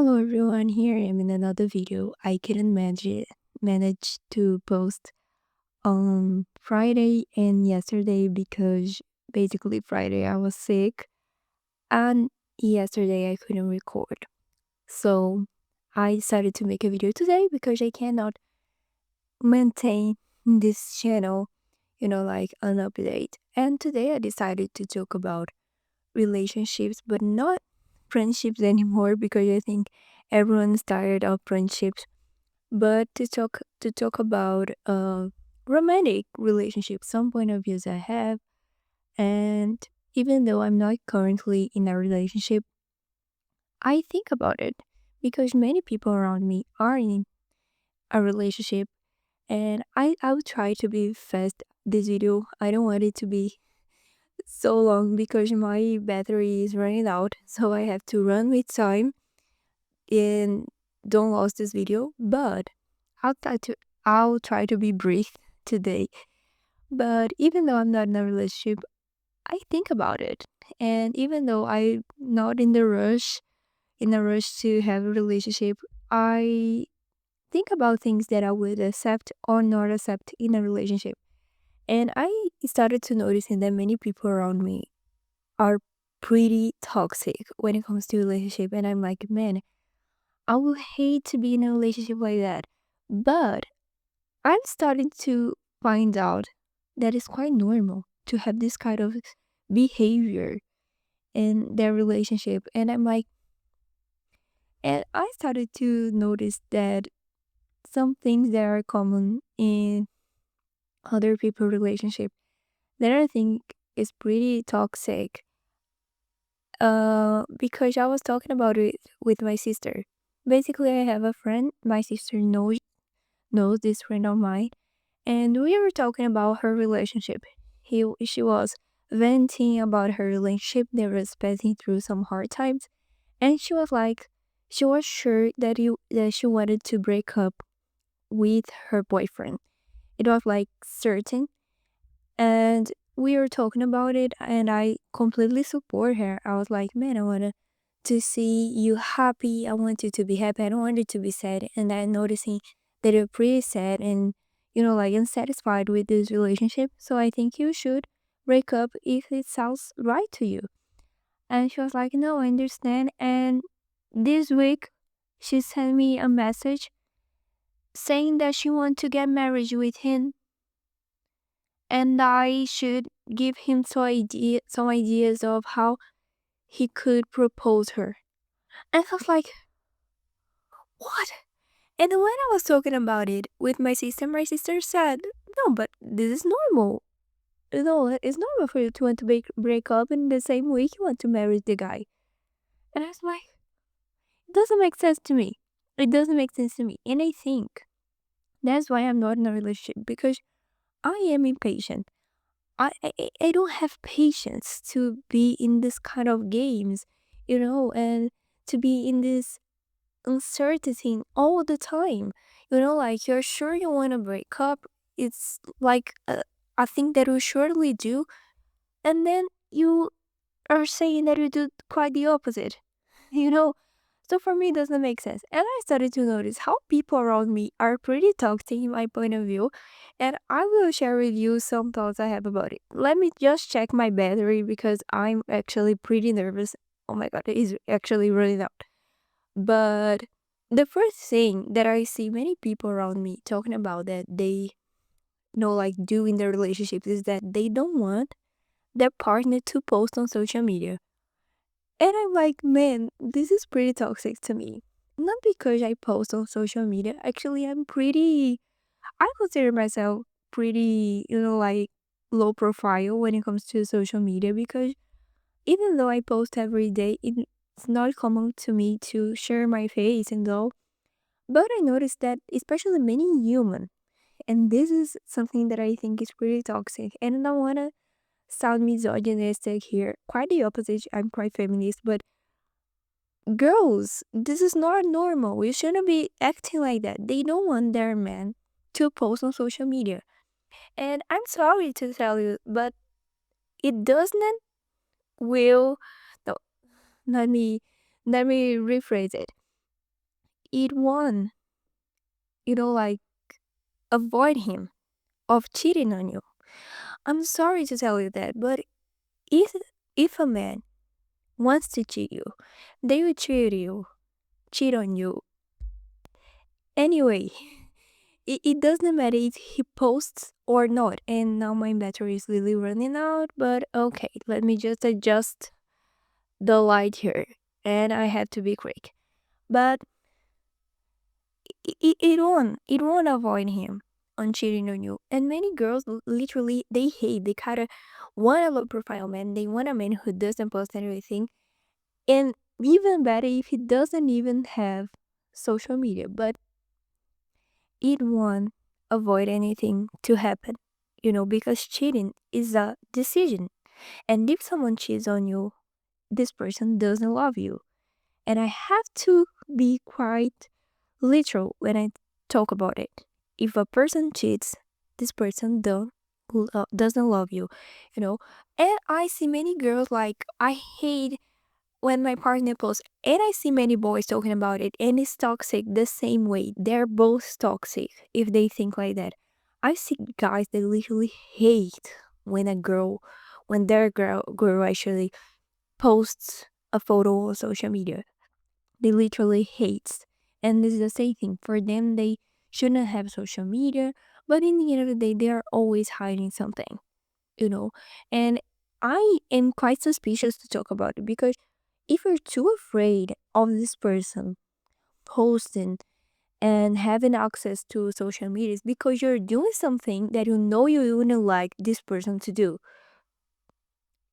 Hello everyone, here I am in another video. I couldn't manage to post on Friday and yesterday because basically Friday I was sick and yesterday I couldn't record. So I decided to make a video today because I cannot maintain this channel, like an update. And today I decided to talk about relationships, but not friendships anymore because I think everyone's tired of friendships, but to talk about romantic relationships, some point of views I have. And even though I'm not currently in a relationship, I think about it because many people around me are in a relationship, and I will try to be fast this video. I don't want it to be so long because my battery is running out, so I have to run with time and don't lose this video. But I'll try to I'll try to be brief today. But even though I'm not in a relationship, I think about it. And even though I'm not in a rush to have a relationship, I think about things that I would accept or not accept in a relationship. And I started to noticing that many people around me are pretty toxic when it comes to relationship. And I'm like, man, I would hate to be in a relationship like that. But I'm starting to find out that it's quite normal to have this kind of behavior in their relationship. And I started to notice that some things that are common in other people relationship that I think is pretty toxic. Because I was talking about it with my sister. Basically, I have a friend. My sister knows this friend of mine, and we were talking about her relationship. She was venting about her relationship. They were passing through some hard times, and she was like, she was sure that she wanted to break up with her boyfriend. It was like certain, and we were talking about it, and I completely support her. I was like, man, I wanted to see you happy. I want you to be happy. I don't want you to be sad. And I'm noticing that you're pretty sad and, like unsatisfied with this relationship. So I think you should break up if it sounds right to you. And she was like, no, I understand. And this week, she sent me a message saying that she wants to get married with him and I should give him some ideas of how he could propose her. And I was like, what? And when I was talking about it with my sister said, no, but this is normal. It's normal for you to want to break up in the same week you want to marry the guy. And I was like, it doesn't make sense to me. It doesn't make sense to me. And I think that's why I'm not in a relationship because I am impatient. I don't have patience to be in this kind of games, and to be in this uncertainty all the time. Like you're sure you want to break up. It's like a thing that you surely do, and then you are saying that you do quite the opposite. You know, so for me, it doesn't make sense. And I started to notice how people around me are pretty toxic in my point of view. And I will share with you some thoughts I have about it. Let me just check my battery because I'm actually pretty nervous. Oh my god, it is actually running out. But the first thing that I see many people around me talking about that they like do in their relationships is that they don't want their partner to post on social media. And I'm like, man, this is pretty toxic to me. Not because I post on social media. Actually, I consider myself pretty, like low profile when it comes to social media because even though I post every day, it's not common to me to share my face and all. But I noticed that especially many human, and this is something that I think is pretty toxic. And I don't want to sound misogynistic here. Quite the opposite. I'm quite feminist, but girls, this is not normal. You shouldn't be acting like that. They don't want their man to post on social media. And I'm sorry to tell you, but it doesn't will no let me rephrase it. it won't, like avoid him of cheating on you. I'm sorry to tell you that, but if if a man wants to cheat you, they will cheat on you anyway. It doesn't matter if he posts or not. And now my battery is really running out, but okay, let me just adjust the light here, and I have to be quick. But it won't avoid him on cheating on you. And many girls literally they hate, they kind of want a low profile man. They want a man who doesn't post anything, and even better if he doesn't even have social media. But it won't avoid anything to happen, because cheating is a decision. And if someone cheats on you, this person doesn't love you. And I have to be quite literal when I talk about it. If a person cheats, this person doesn't love you, you know. And I see many girls like I hate when my partner posts, and I see many boys talking about it, and it's toxic the same way. They're both toxic if they think like that. I see guys that literally hate when when their girl actually posts a photo on social media. They literally hate. And this is the same thing. For them, they shouldn't have social media, but in the end of the day, they are always hiding something, you know. And I am quite suspicious to talk about it because if you're too afraid of this person posting and having access to social media, it's because you're doing something that you wouldn't like this person to do.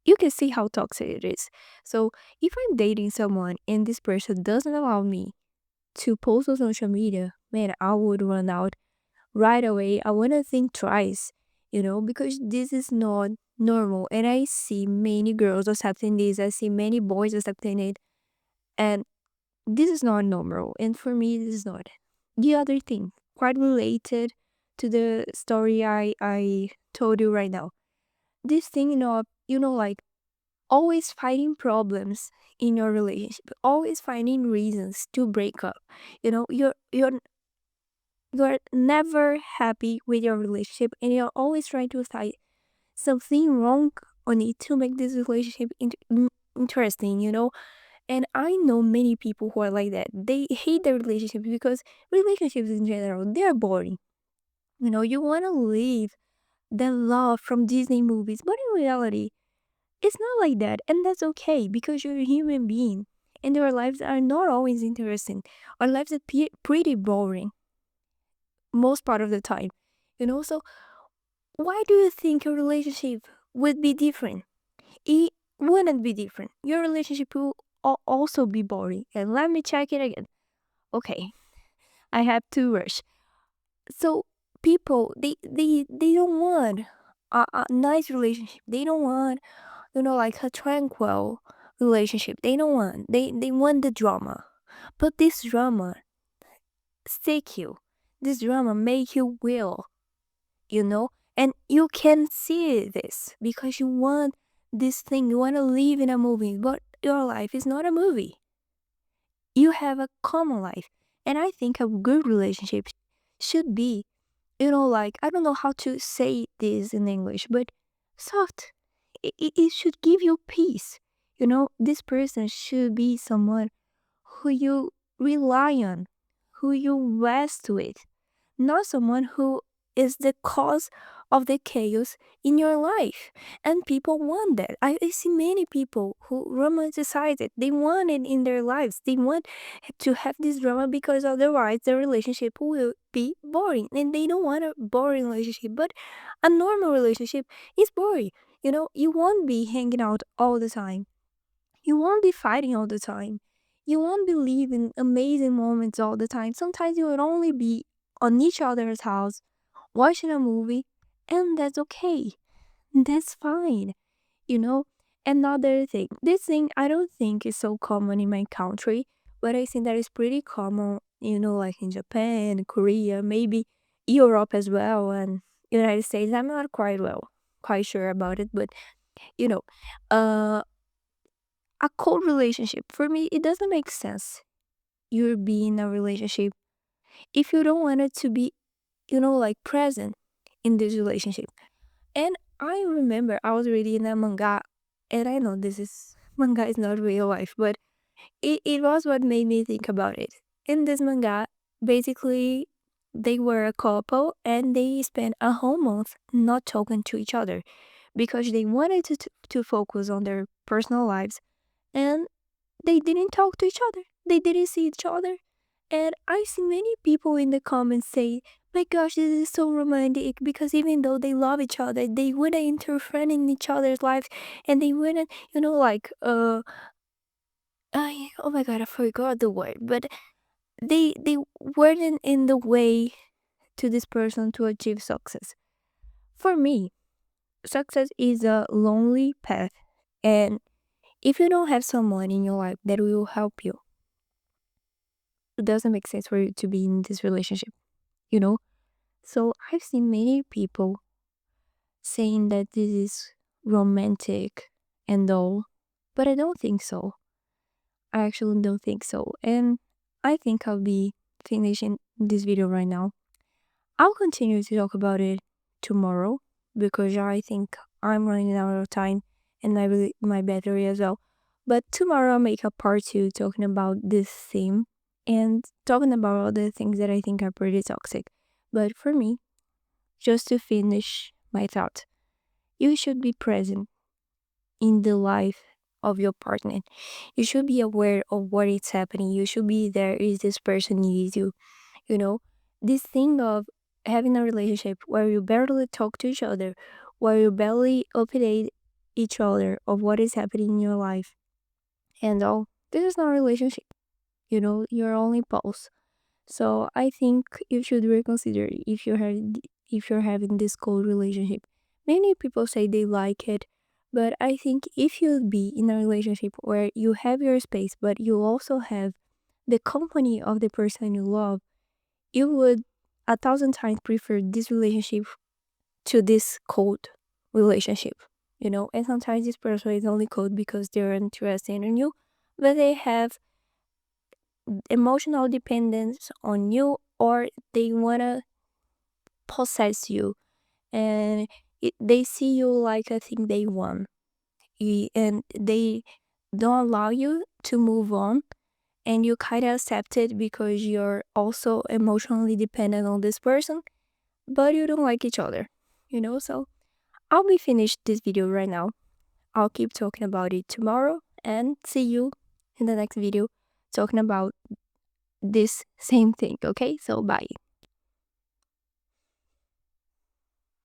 You can see how toxic it is. So if I'm dating someone and this person doesn't allow me to post on social media, man, I would run out right away. I wouldn't think twice, because this is not normal. And I see many girls accepting this. I see many boys accepting it. And this is not normal. And for me, this is not. The other thing, quite related to the story I told you right now. This thing, like always fighting problems in your relationship, always finding reasons to break up. You're never happy with your relationship, and you're always trying to find something wrong on it to make this relationship interesting. And I know many people who are like that. They hate their relationship because relationships in general, they're boring. You want to live the love from Disney movies, but in reality, it's not like that. And that's okay because you're a human being. And our lives are not always interesting. Our lives are pretty boring most part of the time. So why do you think your relationship would be different? It wouldn't be different. Your relationship will also be boring. And let me check it again. Okay, I have to rush. So people, they don't want a nice relationship. They don't want, like a tranquil relationship. They don't want. They want the drama. But this drama stick you. This drama make you will, and you can see this because you want this thing. You want to live in a movie, but your life is not a movie. You have a common life. And I think a good relationship should be, like, I don't know how to say this in English, but soft. It should give you peace. This person should be someone who you rely on, who you rest with, not someone who is the cause of the chaos in your life. And people want that. I see many people who romanticize it. They want it in their lives. They want to have this drama because otherwise the relationship will be boring. And they don't want a boring relationship. But a normal relationship is boring. You won't be hanging out all the time. You won't be fighting all the time. You won't be living amazing moments all the time. Sometimes you will only be on each other's house watching a movie, and that's okay. That's fine. You know? Another thing, this thing I don't think is so common in my country, but I think that is pretty common, like in Japan, Korea, maybe Europe as well, and United States. I'm not quite sure about it, but you know, uh, a cold relationship for me it doesn't make sense. you're being in a relationship if you don't want it to be, like present in this relationship. And I remember I was reading a manga, and I know this is manga is not real life, but it was what made me think about it. In this manga, basically, they were a couple and they spent a whole month not talking to each other because they wanted to focus on their personal lives, and they didn't talk to each other. They didn't see each other. And I see many people in the comments say, my gosh, this is so romantic because even though they love each other, they wouldn't interfere in each other's lives, and they wouldn't, oh my god, I forgot the word, but they weren't in the way to this person to achieve success. For me, success is a lonely path, and if you don't have someone in your life that will help you, it doesn't make sense for you to be in this relationship, you know? So I've seen many people saying that this is romantic and all, but I don't think so. I actually don't think so. And I think I'll be finishing this video right now. I'll continue to talk about it tomorrow because I think I'm running out of time and my battery as well. But tomorrow I'll make a part two talking about this theme and talking about all the things that I think are pretty toxic. But for me, just to finish my thought, you should be present in the life of your partner. You should be aware of what is happening. You should be there. Is this person needs you? You know, this thing of having a relationship where you barely talk to each other, where you barely update each other of what is happening in your life, and all. This is not a relationship. You're only pals. So I think you should reconsider if you're having this cold relationship. Many people say they like it, but I think if you be in a relationship where you have your space, but you also have the company of the person you love, you would 1,000 times prefer this relationship to this cold relationship. And sometimes this person is only cold because they're interested in you, but they have emotional dependence on you, or they wanna possess you, and they see you like a thing they want, and they don't allow you to move on, and you kind of accept it because you're also emotionally dependent on this person, but you don't like each other. So I'll be finished this video right now. I'll keep talking about it tomorrow, and see you in the next video talking about this same thing. Okay, so bye.